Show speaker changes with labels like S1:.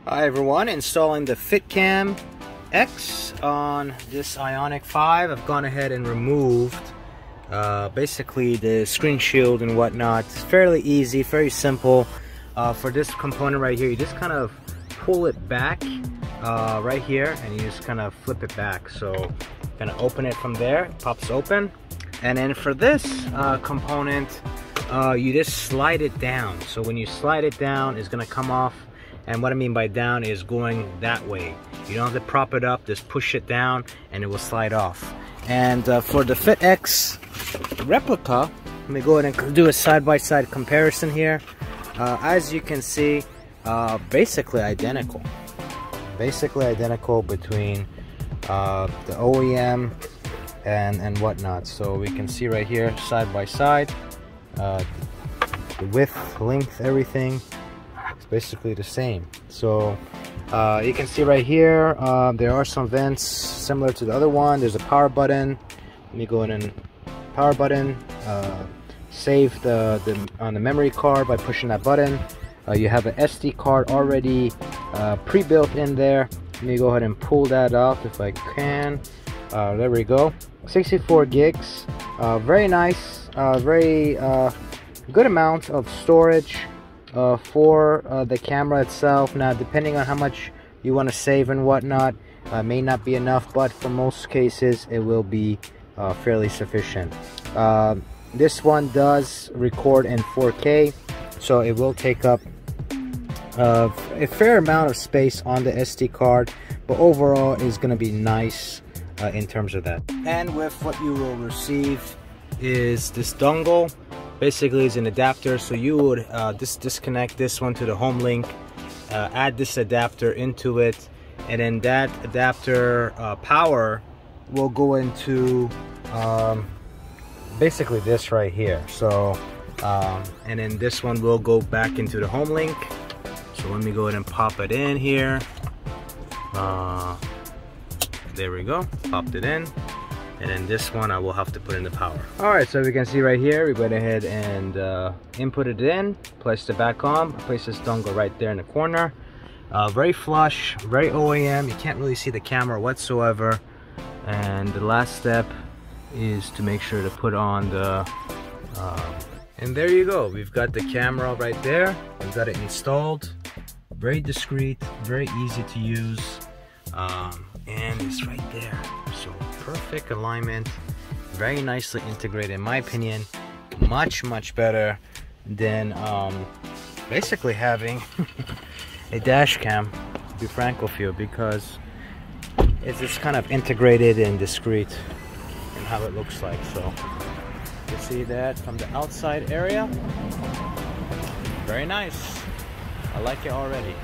S1: Hi everyone, installing the FitcamX on this Ioniq 5. I've gone ahead and removed basically the screen shield and whatnot. It's fairly easy, very simple. For this component right here, you just kind of pull it back right here and you just kind of flip it back. So kind of open it from there, it pops open. And then for this component, you just slide it down. So when you slide it down, it's gonna come off. And what I mean by down is going that way. You don't have to prop it up, just push it down and it will slide off. And for the FitX replica, let me go ahead and do a side-by-side comparison here. As you can see, basically identical. Basically identical between the OEM and whatnot. So we can see right here, side by side, the width, length, everything. Basically the same. So you can see right here there are some vents similar to the other one. There's a power button. Let me go in and power button, save on the memory card by pushing that button. You have an SD card already pre-built in there. Let me go ahead and pull that out if I can. There we go, 64 gigs. Very nice, very good amount of storage for the camera itself. Now depending on how much you want to save and whatnot, may not be enough, but for most cases it will be fairly sufficient. This one does record in 4K, so it will take up a fair amount of space on the SD card, but overall is going to be nice in terms of that. And with what you will receive is this dongle. Basically is an adapter, so you would just disconnect this one to the home link, add this adapter into it, and then that adapter power will go into basically this right here. So and then this one will go back into the home link. So let me go ahead and pop it in here. There we go, popped it in. And then this one I will have to put in the power. Alright, so we can see right here, we went ahead and input it in, placed it back on. I placed this dongle right there in the corner. Very flush, very OEM. You can't really see the camera whatsoever. And the last step is to make sure to put on the and there you go, we've got the camera right there. We've got it installed. Very discreet, very easy to use, and it's right there. So perfect alignment, very nicely integrated in my opinion. Much better than basically having a dash cam, to be frank with you, because it's just kind of integrated and discreet in how it looks like. So you see that from the outside area, very nice. I like it already.